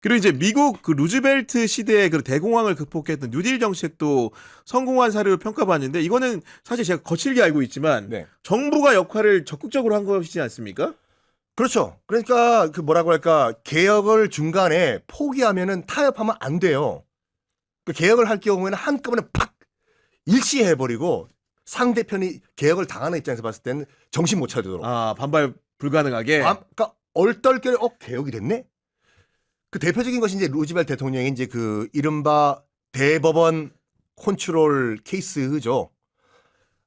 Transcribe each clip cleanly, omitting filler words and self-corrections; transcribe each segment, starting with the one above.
그리고 이제 미국 그 루즈벨트 시대의 그 대공황을 극복했던 뉴딜 정책도 성공한 사례로 평가받는데 이거는 사실 제가 거칠게 알고 있지만 네. 정부가 역할을 적극적으로 한 것이지 않습니까? 그렇죠. 그러니까 그 뭐라고 할까 개혁을 중간에 포기하면은 타협하면 안 돼요. 그 개혁을 할 경우에는 한꺼번에 팍 일시해버리고 상대편이 개혁을 당하는 입장에서 봤을 때는 정신 못 차리도록. 아, 반발 불가능하게. 그러니까 얼떨결에 개혁이 됐네. 그 대표적인 것이 이제 루즈벨트 대통령이 이제 그 이른바 대법원 컨트롤 케이스죠.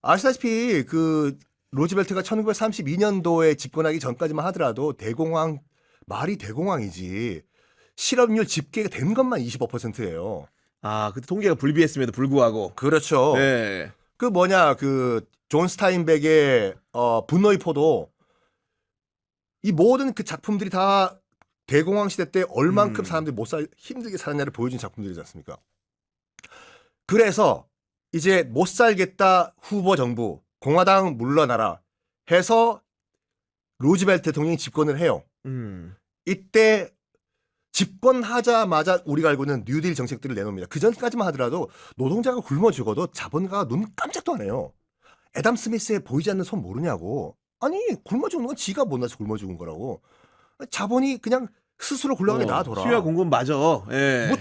아시다시피 그 루즈벨트가 1932년도에 집권하기 전까지만 하더라도 대공황 말이 대공황이지 실업률 집계가 된 것만 25%예요. 아, 그때 통계가 불비했음에도 불구하고. 그렇죠. 네. 그 뭐냐 그 존 스타인백의 분노의 포도 이 모든 그 작품들이 다 대공황 시대 때 얼만큼 사람들이 힘들게 살았냐를 보여준 작품들이지 않습니까? 그래서 이제 못 살겠다 후보 정부 공화당 물러나라 해서 루즈벨트 대통령이 집권을 해요. 이때 집권하자마자 우리가 알고 있는 뉴딜 정책들을 내놓습니다. 그 전까지만 하더라도 노동자가 굶어 죽어도 자본가가 눈 깜짝도 안 해요. 애담 스미스의 보이지 않는 손 모르냐고. 아니 굶어 죽는 건 지가 못나서 굶어 죽은 거라고. 자본이 그냥 스스로 굴러가게 놔둬라. 수요와 공급 맞아. 예. 뭐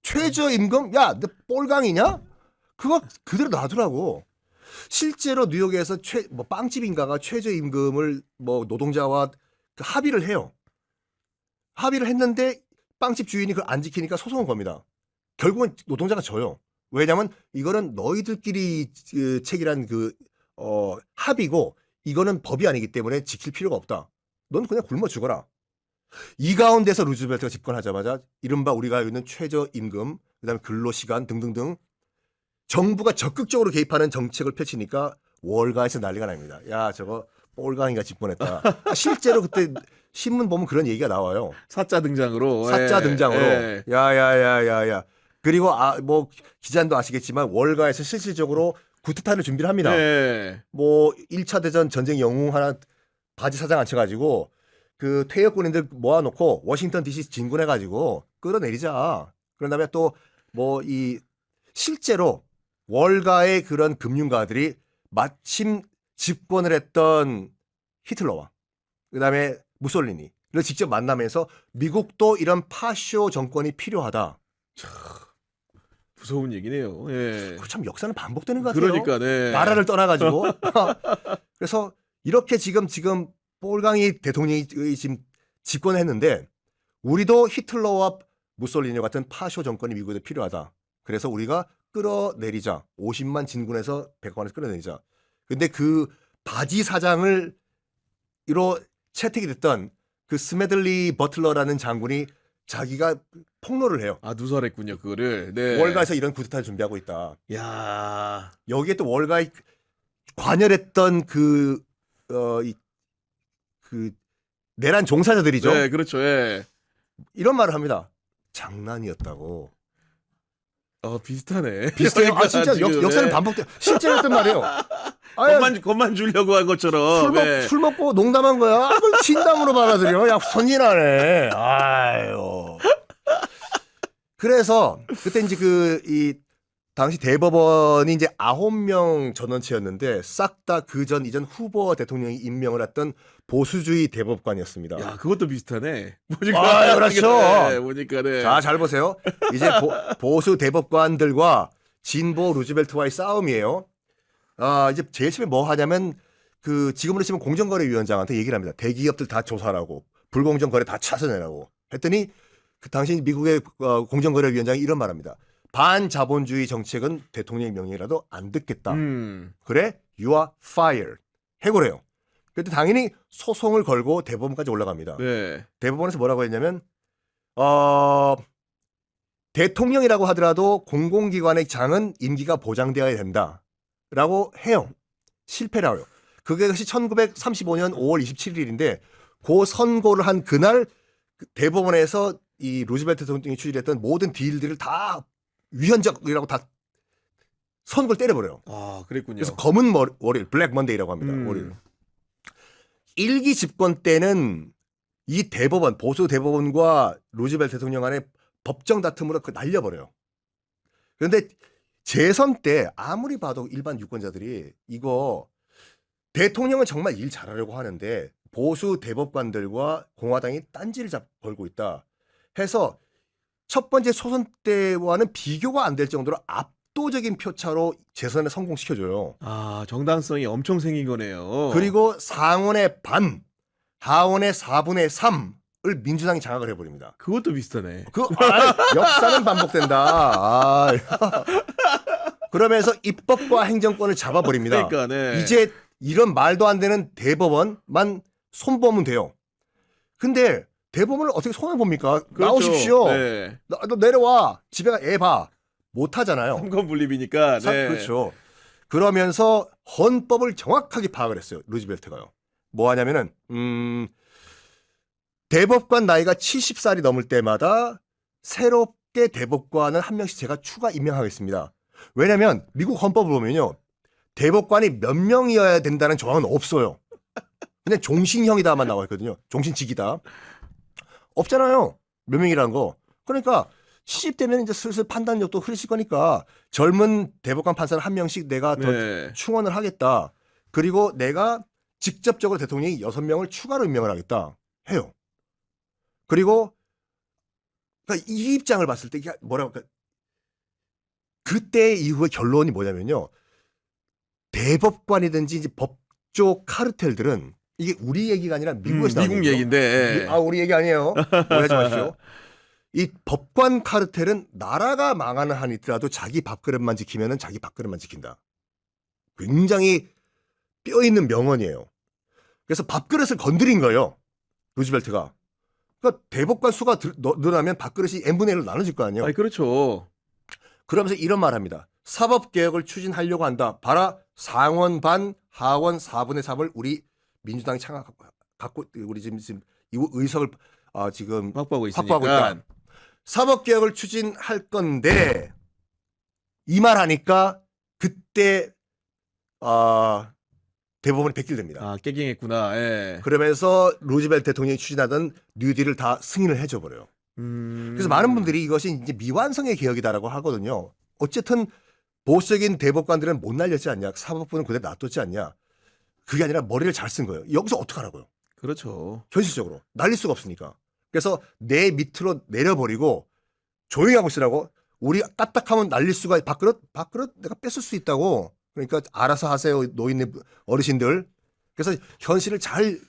최저 임금? 야, 너 꼴강이냐? 그거 그대로 놔두라고. 실제로 뉴욕에서 빵집인가가 최저 임금을 뭐 노동자와 합의를 해요. 합의를 했는데 빵집 주인이 그걸 안 지키니까 소송을 겁니다. 결국은 노동자가 져요. 왜냐하면 이거는 너희들끼리 책이란 합의고 이거는 법이 아니기 때문에 지킬 필요가 없다. 넌 그냥 굶어 죽어라. 이 가운데서 루즈벨트가 집권하자마자 이른바 우리가 알고 있는 최저임금, 그다음에 근로시간 등등등 정부가 적극적으로 개입하는 정책을 펼치니까 월가에서 난리가 납니다. 야 저거 꼴강이가 집권했다. 실제로 그때 신문 보면 그런 얘기가 나와요. 사자 등장으로. 사자 등장으로. 예. 야야야야야. 그리고 뭐 기자님도 아시겠지만 월가에서 실질적으로 구태타를 준비를 합니다. 예. 뭐 1차 대전 전쟁 영웅 하나 바지 사장 앉혀가지고 그 퇴역군인들 모아놓고 워싱턴 DC 진군해가지고 끌어내리자. 그런 다음에 또 뭐 이 실제로 월가의 그런 금융가들이 마침 집권을 했던 히틀러와 그다음에 무솔리니를 직접 만나면서 미국도 이런 파쇼 정권이 필요하다. 무서운 얘기네요. 예. 참 역사는 반복되는 것 같아요. 그러니까 네. 나라를 떠나가지고. 그래서 이렇게 지금 폴강이 대통령이 지금 집권했는데 우리도 히틀러와 무솔리니 같은 파쇼 정권이 미국에 필요하다. 그래서 우리가 끌어내리자. 50만 진군에서 100만에서 끌어내리자. 근데 그 바지 사장을 이로 채택이 됐던 그 스메들리 버틀러라는 장군이 자기가 폭로를 해요. 아, 누설했군요, 그거를. 네. 월가에서 이런 쿠데타를 준비하고 있다. 야. 여기에 또 월가에 관여했던 내란 종사자들이죠. 네, 그렇죠. 예. 이런 말을 합니다. 장난이었다고. 비슷하네. 비슷해요. 진짜 지금, 역사는 예. 반복돼. 실제로 했단 말이에요. 겁만 주려고 한 것처럼. 술 먹고 농담한 거야. 그걸 진담으로 받아들여. 야, 선진하네. 아유. 그래서 그때 이제 당시 대법원이 이제 9명 전원체였는데 싹 다 그전 이전 후보 대통령이 임명을 했던 보수주의 대법관이었습니다. 야, 그것도 비슷하네. 보니까. 그렇죠. 네, 보니까 네. 자, 잘 보세요. 이제 보수 대법관들과 진보 루즈벨트와의 싸움이에요. 이제 제일 처음에 뭐 하냐면 지금으로 치면 공정거래위원장한테 얘기를 합니다. 대기업들 다 조사하라고, 불공정 거래 다 찾아내라고 했더니 그 당시 미국의 공정거래위원장이 이런 말합니다. 반자본주의 정책은 대통령의 명령이라도 안 듣겠다. 그래, you are fired. 해고래요. 그때 당연히 소송을 걸고 대법원까지 올라갑니다. 네. 대법원에서 뭐라고 했냐면 대통령이라고 하더라도 공공기관의 장은 임기가 보장되어야 된다라고 해요. 실패를 해요. 그것이 1935년 5월 27일인데 그 선고를 한 그날 대법원에서 이 루즈벨트 대통령이 추진했던 모든 딜들을 다 위헌적이라고 다 선고를 때려버려요. 아, 그랬군요. 그래서 검은 월요일, 블랙 먼데이라고 합니다. 월요일. 1기 집권 때는 이 대법원 보수 대법원과 루즈벨트 대통령 간의 법정 다툼으로 그 날려버려요. 그런데 재선 때 아무리 봐도 일반 유권자들이 이거 대통령은 정말 일 잘하려고 하는데 보수 대법관들과 공화당이 딴지를 걸고 있다 해서 첫 번째 소선 때와는 비교가 안 될 정도로 압도적인 표차로 재선에 성공시켜줘요. 아, 정당성이 엄청 생긴 거네요. 그리고 상원의 반, 하원의 4분의 3을 민주당이 장악을 해버립니다. 그것도 비슷하네. 역사는 반복된다. 그러면서 입법과 행정권을 잡아버립니다. 그러니까, 네. 이제 이런 말도 안 되는 대법원만 손보면 돼요. 근데 대법원을 어떻게 손을 봅니까? 그렇죠. 나오십시오. 네. 너 내려와. 집에 가 애 봐. 못하잖아요. 삼권 분립이니까. 네. 그렇죠. 그러면서 헌법을 정확하게 파악을 했어요. 루즈벨트가요. 뭐 하냐면은 대법관 나이가 70살이 넘을 때마다 새롭게 대법관을 한 명씩 제가 추가 임명하겠습니다. 왜냐하면 미국 헌법을 보면요. 대법관이 몇 명이어야 된다는 조항은 없어요. 그냥 종신형이다만 나와 있거든요. 종신직이다. 없잖아요. 몇 명이라는 거. 그러니까 70대면 이제 슬슬 판단력도 흐르실 거니까 젊은 대법관 판사를 한 명씩 내가 더 네. 충원을 하겠다. 그리고 내가 직접적으로 대통령이 6명을 추가로 임명을 하겠다 해요. 그리고 그러니까 이 입장을 봤을 때 이게 뭐라고 할까? 그때 이후의 결론이 뭐냐면요. 대법관이든지 이제 법조 카르텔들은 이게 우리 얘기가 아니라 미국에서 나온 미국 얘기죠. 얘기인데. 우리 얘기 아니에요. 오해하지 마십시오. 이 법관 카르텔은 나라가 망하는 한 있더라도 자기 밥그릇만 지키면은 자기 밥그릇만 지킨다. 굉장히 뼈 있는 명언이에요. 그래서 밥그릇을 건드린 거예요. 루즈벨트가. 그러니까 대법관 수가 늘어나면 밥그릇이 n분의 1로 나눠질 거 아니에요. 아니, 그렇죠. 그러면서 이런 말 합니다. 사법개혁을 추진하려고 한다. 봐라. 상원 반, 하원 4분의 3을 우리 민주당이 갖고 우리 지금 이 의석을 지금 확보하고 있으니까. 확보하고 있다. 사법개혁을 추진할 건데 이 말 하니까 그때 대법원이 백길됩니다. 아, 깨갱했구나. 예. 그러면서 루즈벨트 대통령이 추진하던 뉴딜을 다 승인을 해줘버려요. 그래서 많은 분들이 이것이 이제 미완성의 개혁이다라고 하거든요. 어쨌든 보수적인 대법관들은 못 날렸지 않냐. 사법부는 그대로 놔뒀지 않냐. 그게 아니라 머리를 잘 쓴 거예요. 여기서 어떡하라고요. 그렇죠. 현실적으로. 날릴 수가 없으니까. 그래서 내 밑으로 내려버리고 조용히 하고 있으라고. 우리 까딱하면 날릴 수가 밥그릇 내가 뺏을 수 있다고. 그러니까 알아서 하세요. 노인 어르신들. 그래서 현실을 잘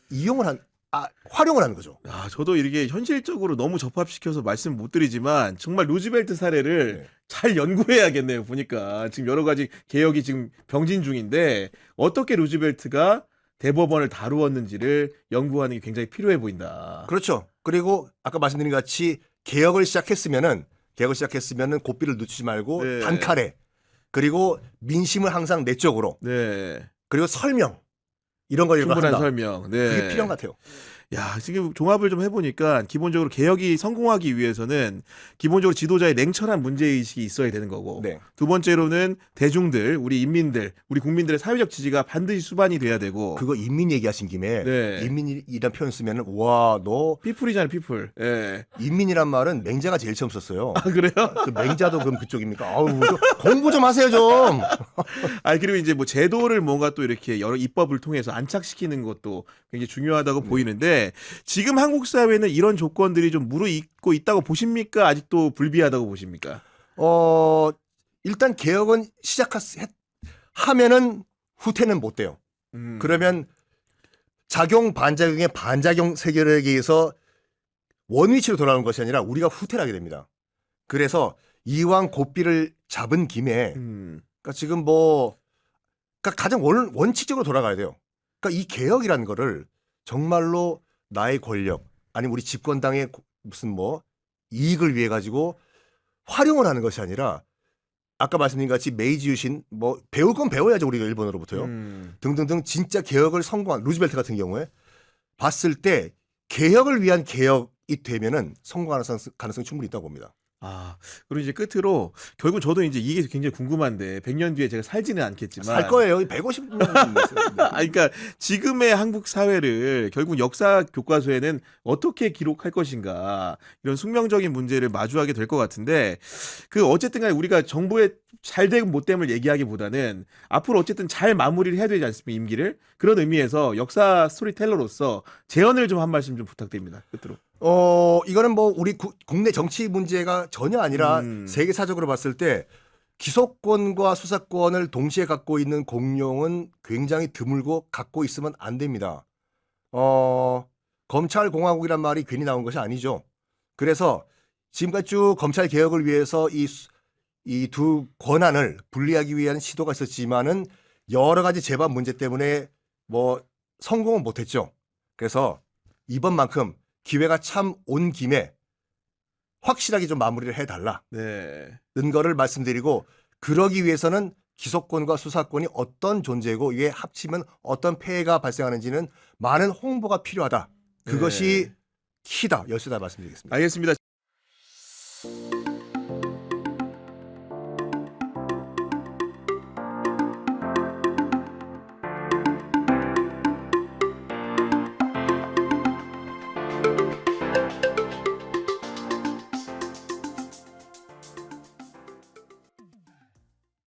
활용을 하는 거죠. 아, 저도 이렇게 현실적으로 너무 접합시켜서 말씀 못 드리지만 정말 루즈벨트 사례를 네. 잘 연구해야겠네요. 보니까 지금 여러 가지 개혁이 지금 병진 중인데 어떻게 루즈벨트가 대법원을 다루었는지를 연구하는 게 굉장히 필요해 보인다. 그렇죠. 그리고 아까 말씀드린 것 같이 개혁을 시작했으면은 고삐를 늦추지 말고 네. 단칼에 그리고 민심을 항상 내 쪽으로 네. 그리고 설명 이런 걸 충분한 한다. 설명. 네. 그게 필요한 것 같아요. 야, 지금 종합을 좀 해보니까 기본적으로 개혁이 성공하기 위해서는 기본적으로 지도자의 냉철한 문제의식이 있어야 되는 거고 네. 두 번째로는 대중들, 우리 인민들, 우리 국민들의 사회적 지지가 반드시 수반이 돼야 되고 그거 인민 얘기하신 김에 네. 인민이란 표현 쓰면은 와, 너 피플이잖아요, 피플. 예. 인민이란 말은 맹자가 제일 처음 썼어요. 아, 그래요? 그 맹자도 그럼 그쪽입니까? 아우, 좀 공부 좀 하세요, 좀. 아, 그리고 이제 뭐 제도를 뭔가 또 이렇게 여러 입법을 통해서 안착시키는 것도 굉장히 중요하다고 보이는데 지금 한국 사회는 이런 조건들이 좀 무르익고 있다고 보십니까? 아직도 불비하다고 보십니까? 일단 개혁은 하면은 후퇴는 못 돼요. 그러면 작용 반작용의 반작용 세계에 의해서 원위치로 돌아오는 것이 아니라 우리가 후퇴를 하게 됩니다. 그래서 이왕 고삐를 잡은 김에 그러니까 지금 그러니까 가장 원칙적으로 돌아가야 돼요. 그러니까 이 개혁이라는 거를 정말로 나의 권력 아니면 우리 집권당의 무슨 이익을 위해 가지고 활용을 하는 것이 아니라 아까 말씀드린 같이 메이지 유신 배울 건 배워야죠. 우리가 일본으로부터요. 등등등 진짜 개혁을 성공한 루즈벨트 같은 경우에 봤을 때 개혁을 위한 개혁이 되면은 성공하는 가능성이 충분히 있다고 봅니다. 그리고 이제 끝으로 결국 저도 이제 이게 굉장히 궁금한데 100년 뒤에 제가 살지는 않겠지만 살 거예요. 150년 그러니까 지금의 한국 사회를 결국 역사 교과서에는 어떻게 기록할 것인가 이런 숙명적인 문제를 마주하게 될 것 같은데 그 어쨌든 간에 우리가 정부의 잘되고 못됨을 얘기하기보다는 앞으로 어쨌든 잘 마무리를 해야 되지 않습니까 임기를 그런 의미에서 역사 스토리텔러로서 제언을 좀 한 말씀 좀 부탁드립니다 끝으로. 이거는 뭐 우리 국내 정치 문제가 전혀 아니라 세계사적으로 봤을 때 기소권과 수사권을 동시에 갖고 있는 공룡은 굉장히 드물고 갖고 있으면 안 됩니다. 검찰 공화국이란 말이 괜히 나온 것이 아니죠. 그래서 지금까지 쭉 검찰 개혁을 위해서 이 두 권한을 분리하기 위한 시도가 있었지만은 여러 가지 재반 문제 때문에 뭐 성공은 못했죠. 그래서 이번만큼 기회가 참 온 김에 확실하게 좀 마무리를 해달라는 네. 거를 말씀드리고 그러기 위해서는 기소권과 수사권이 어떤 존재고 이게 합치면 어떤 폐해가 발생하는지는 많은 홍보가 필요하다. 그것이 키다. 열쇠다 말씀드리겠습니다. 알겠습니다.